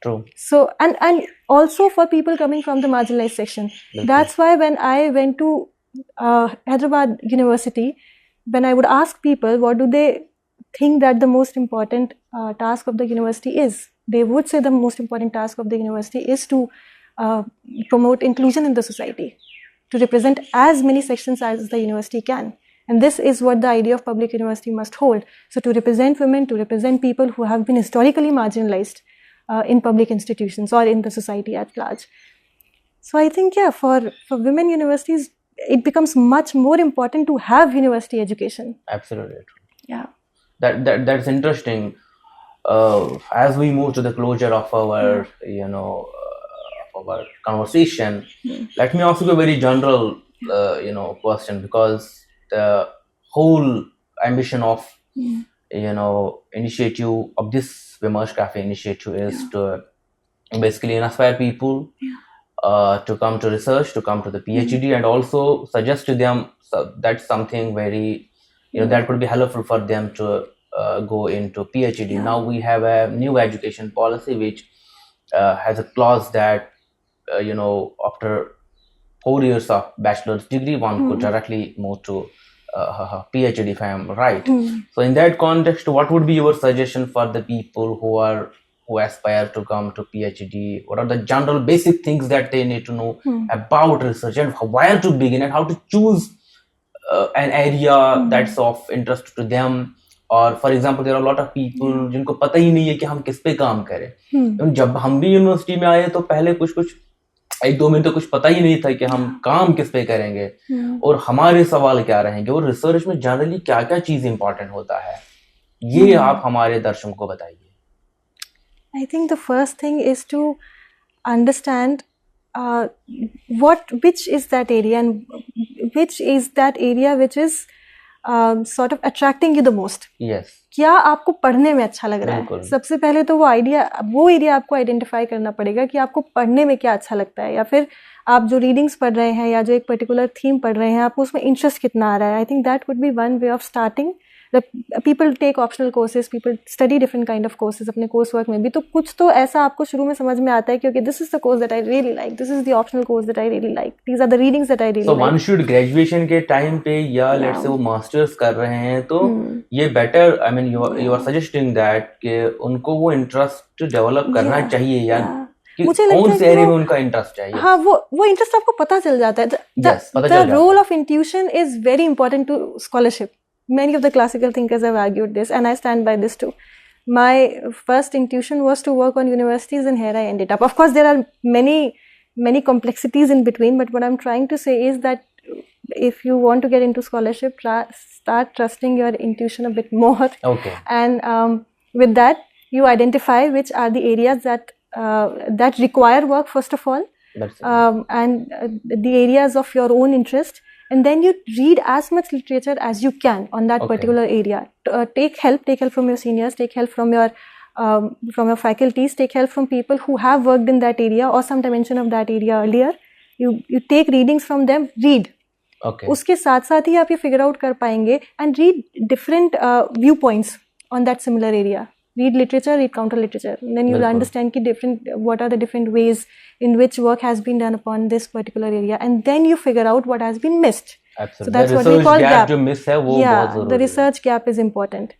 True. So and also for people coming from the marginalized section. That's why when I went to Hyderabad University, when I would ask people what do they think that the most important task of the university is, they would say the most important task of the university is to promote inclusion in the society, to represent as many sections as the university can. And this is what the idea of public university must hold. So to represent women, to represent people who have been historically marginalized in public institutions or in the society at large. So I think, for women universities, it becomes much more important to have university education. Absolutely. Yeah. That's interesting. As we move to the closure of our our conversation, let me ask you a very general question, because the whole ambition of initiative of this Vimarsh Cafe initiative is to basically inspire people to come to research, to come to the PhD, and also suggest to them that's something very that could be helpful for them to go into PhD. Now we have a new education policy which has a clause that after 4 years of bachelor's degree, one could directly move to PhD, if I am right. So in that context, what would be your suggestion for the people who aspire to come to PhD? What are the general basic things that they need to know about research, and where to begin, and how to choose an area that's of interest to them, और for example there are lot of people जिनको पता ही नहीं है कि हम किस पे काम करें। जब हम भी यूनिवर्सिटी में आए तो पहले कुछ 1-2 महीने तो कुछ पता ही नहीं था कि हम काम किस पे करेंगे और हमारे सवाल क्या रहेंगे और रिसर्च में जनरली क्या क्या चीज इंपॉर्टेंट होता है, ये आप हमारे दर्शकों को बताइए। I think the first thing is to understand which is that area and which is that area which is sort of attracting you the most. Yes. क्या आपको पढ़ने में अच्छा लग रहा है? सबसे पहले तो वो एरिया आपको आइडेंटिफाई करना पड़ेगा कि आपको पढ़ने में क्या अच्छा लगता है, या फिर आप जो रीडिंग्स पढ़ रहे हैं या जो एक पर्टिकुलर थीम पढ़ रहे हैं आपको उसमें इंटरेस्ट कितना आ रहा है. I think that would be one way of starting. People take optional courses, people study different kind of courses अपने कोर्स वर्क में भी, तो कुछ तो ऐसा आपको शुरू में समझ में आता है क्योंकि this is the course that I really like, this is the optional course that I really like, these are the readings that I really like. So one should graduation के टाइम पे या लेट्स से वो masters कर रहे हैं तो ये better, I mean you are suggesting that कि उनको वो इंटरेस्ट डेवलप करना चाहिए या मुझे कौन से एरिया में उनका इंटरेस्ट चाहिए. हाँ, वो इंटरेस्ट आपको पता चल जाता है. The role of intuition is very important to scholarship. Many of the classical thinkers have argued this, and I stand by this too. My first intuition was to work on universities, and here I ended up. Of course, there are many complexities in between, but what I'm trying to say is that if you want to get into scholarship, start trusting your intuition a bit more. Okay. And with that, you identify which are the areas that require work first of all, and the areas of your own interest. And then you read as much literature as you can on that particular area. Take help from your seniors, take help from your faculties, take help from people who have worked in that area or some dimension of that area earlier. You take readings from them, read. Okay. उसके साथ साथ ही आप ये figure out कर पाएंगे and read different viewpoints on that similar area. Read literature, read counter literature, and then you'll understand what are the different ways in which work has been done upon this particular area, and then you figure out what has been missed. Absolutely. So that's what we call gap. जो miss है वो बहुत जरूरी है. The research gap is important.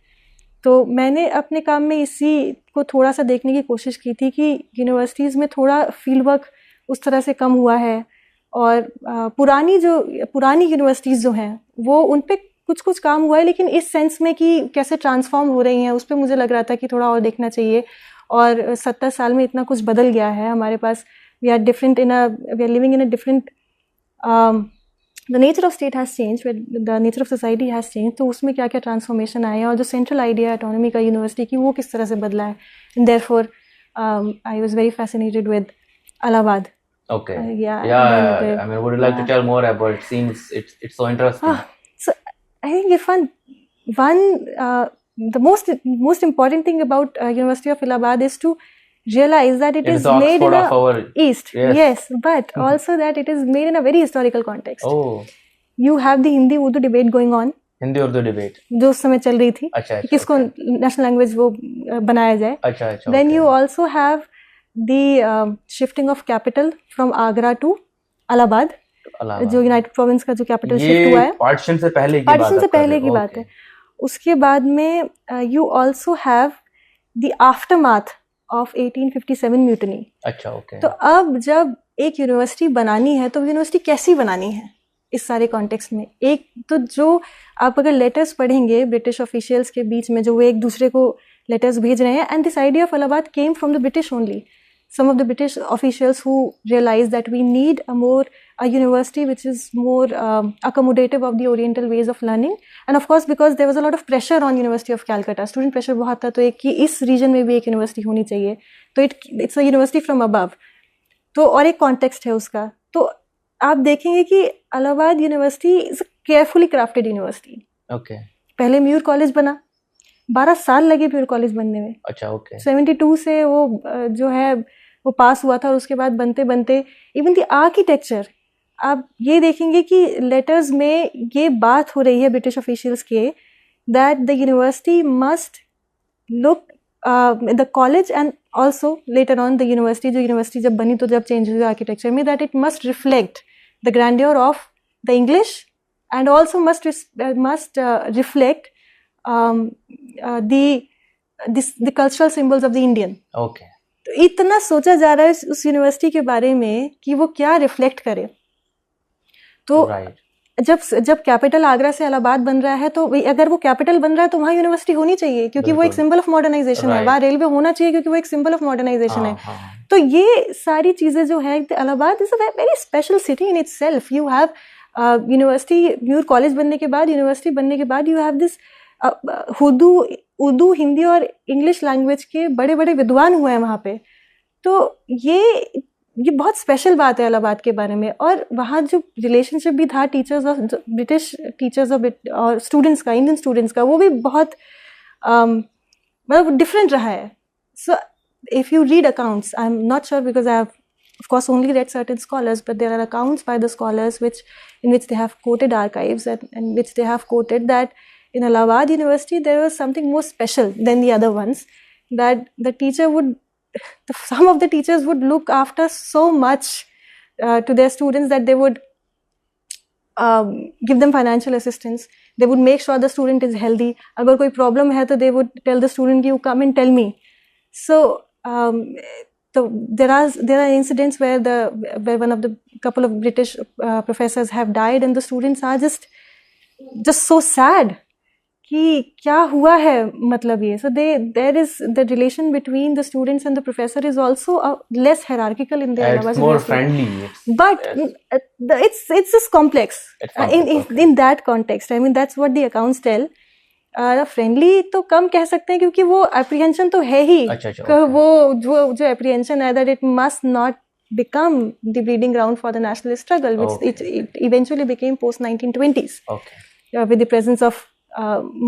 तो मैंने अपने काम में इसी को थोड़ा सा देखने की कोशिश की थी कि यूनिवर्सिटीज़ में थोड़ा फील्ड वर्क उस तरह से कम हुआ है, और पुरानी यूनिवर्सिटीज़ जो हैं वो उन पे कुछ काम हुआ है, लेकिन इस सेंस में कि कैसे ट्रांसफॉर्म हो रही हैं उस पर मुझे लग रहा था कि थोड़ा और देखना चाहिए. और 70 साल में इतना कुछ बदल गया है हमारे पास. We are living in a different, the nature of state has change, the nature of society has change. तो उसमें क्या क्या ट्रांसफॉर्मेशन आए हैं और जो सेंट्रल आइडिया ऑटोनॉमी का यूनिवर्सिटी की वो किस तरह से बदला है. And therefore I was very fascinated with Allahabad. Okay. I mean, would you like to tell more about it? Seems it's so interesting. So I think Irfan, the most important thing about University of Allahabad is to realize that it is made in our East. Yes, but also that it is made in a very historical context. Oh. You have the Hindi-Urdu debate going on. Hindi-Urdu debate. जो उस समय चल रही थी. अच्छा. किसको national language वो बनाया जाए. अच्छा. Then you also have the shifting of capital from Agra to Allahabad. जो यूनाइटेड प्रोविंस का जो कैपिटल शिफ्ट हुआ है, पार्टीशन से पहले की बात है. उसके बाद में you also have the aftermath of 1857 mutiny. अच्छा, ओके. तो अब जब एक यूनिवर्सिटी बनानी है तो यूनिवर्सिटी कैसी बनानी है इस सारे कॉन्टेक्स्ट में. एक तो जो आप अगर लेटर्स पढ़ेंगे ब्रिटिश ऑफिशियल्स के बीच में जो वो एक दूसरे को लेटर्स भेज रहे हैं, and this idea of Allahabad came from the British only. Some of the British officials who realized that we need a university which is more accommodative of the Oriental ways of learning, and of course because there was a lot of pressure on University of Calcutta, student pressure बहुत था, तो एक कि इस region में भी एक university होनी चाहिए, तो it's a university from above. तो और एक context है उसका. तो आप देखेंगे कि Allahabad university is a carefully crafted university. Okay. पहले म्यूर कॉलेज बना, 12 साल लगे प्योर कॉलेज बनने में. अच्छा, ओके. 72 से वो जो है वो पास हुआ था, और उसके बाद बनते बनते इवन द आर्किटेक्चर आप ये देखेंगे कि लेटर्स में ये बात हो रही है ब्रिटिश ऑफिशियल्स के, that the university must look the college and also later on the university, जो यूनिवर्सिटी जब बनी तो जब चेंज हुई आर्किटेक्चर में, that it must reflect the grandeur of the English and also must reflect the cultural symbols of the Indian. Okay. तो इतना सोचा जा रहा है उस यूनिवर्सिटी के बारे में कि वो क्या रिफ्लेक्ट करे. तो जब कैपिटल आगरा से इलाहाबाद बन रहा है, तो अगर वो कैपिटल बन रहा है तो वहाँ यूनिवर्सिटी होनी चाहिए, क्योंकि वो एक बिल्कुल। सिंबल ऑफ मॉडर्नाइजेशन है। Right. वहाँ रेलवे होना चाहिए क्योंकि वो एक सिंबल ऑफ मॉडर्नाइजेशन है। हाँ हाँ तो ये सारी चीजें जो है, Allahabad is a very special city in itself. You have university, your college बनने के बाद, यूनिवर्सिटी बनने के बाद, you have this Urdu, Hindi और इंग्लिश लैंग्वेज के बड़े बड़े विद्वान हुए हैं वहाँ पे। तो ये बहुत स्पेशल बात है इलाहाबाद के बारे में। और वहाँ जो रिलेशनशिप भी था टीचर्स और ब्रिटिश टीचर्स और स्टूडेंट्स का, इंडियन स्टूडेंट्स का, वो भी बहुत मतलब डिफरेंट रहा है। सो if you read accounts, I'm not sure because I have, of course, only read certain scholars, but there are accounts by the scholars in which they have quoted archives and which they have quoted that in Allahabad University there was something more special than the other ones, that the teacher would, some of the teachers would look after so much to their students that they would give them financial assistance. They would make sure the student is healthy. अगर कोई problem है तो they would tell the student, you come and tell me. So there are incidents where one of the couple of British professors have died, and the students are just so sad कि क्या हुआ है, मतलब ये. So there is the relation between the students and the professor is also less hierarchical in the Allahabad it's more University. friendly. But it's just complex. It's complex, okay. In that context, I mean, that's what the accounts tell. Friendly तो कम कह सकते हैं, क्योंकि वो apprehension तो है ही. अच्छा, वो जो एप्रीहेंशन है that it must not become the breeding ground for the nationalist struggle, which it eventually became post 1920s. With the presence of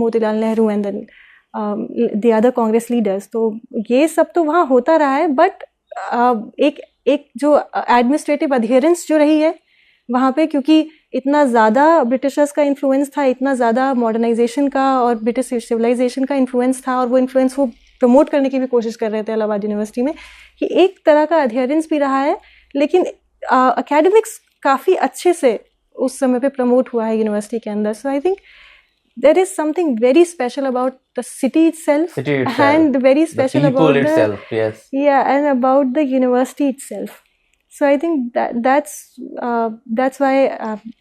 Motilal Nehru and then the other Congress leaders. तो ये सब तो वहाँ होता रहा है, but एक जो एडमिनिस्ट्रेटिव अध्यरेंस जो रही है वहाँ पे, क्योंकि इतना ज़्यादा ब्रिटिशर्स का इन्फ्लुएंस था, इतना ज़्यादा मॉडर्नाइजेशन का और ब्रिटिश सिविलाइजेशन का इन्फ्लुएंस था, और वो इन्फ्लुएंस वो प्रमोट करने की भी कोशिश कर रहे थे इलाहाबाद यूनिवर्सिटी में, कि एक तरह का अध्यरेंस भी रहा है, लेकिन एकेडमिक्स काफ़ी अच्छे से उस समय पे प्रमोट हुआ है यूनिवर्सिटी के अंदर. So I think there is something very special about the city itself, and very special about itself, yes. Yeah, and about the university itself. So I think that's why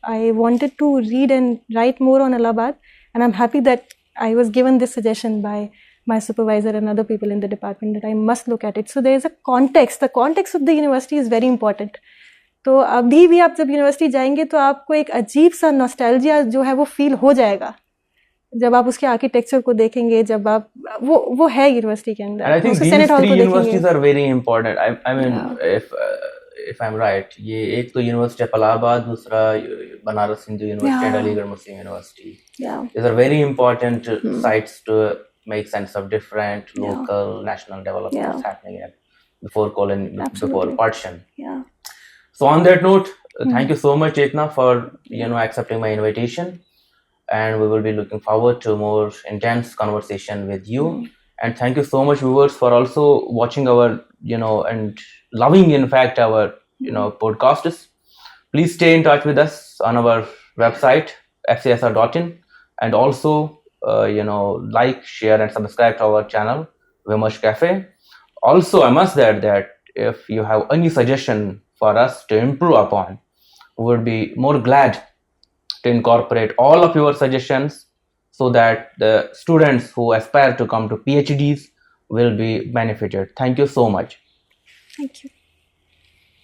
I wanted to read and write more on Allahabad, and I'm happy that I was given this suggestion by my supervisor and other people in the department that I must look at it. So there is a context. The context of the university is very important. तो अभी भी आप जब university जाएंगे तो आपको एक अजीब सा नॉस्टैल्जिया जो है वो फील हो जाएगा जब आप उसके आर्किटेक्चर को देखेंगे, जब आप वो है यूनिवर्सिटी के अंदर. And I think these three universities are very important. I mean, if I'm right, ये एक तो यूनिवर्सिटी ऑफ इलाहाबाद, दूसरा Banaras Hindu university and Aligarh Muslim university. These are very important sites to make sense of different local national developments happening before partition. Yeah. So on that note, thank you so much, Chetna, for accepting my invitation. And we will be looking forward to more intense conversation with you. And thank you so much, viewers, for also watching our, and loving, in fact, our, podcasts. Please stay in touch with us on our website, fcsr.in, and also, like, share, and subscribe to our channel, Vimash Cafe. Also, I must add that if you have any suggestion for us to improve upon, we would be more glad to incorporate all of your suggestions so that the students who aspire to come to PhDs will be benefited. Thank you so much. Thank you.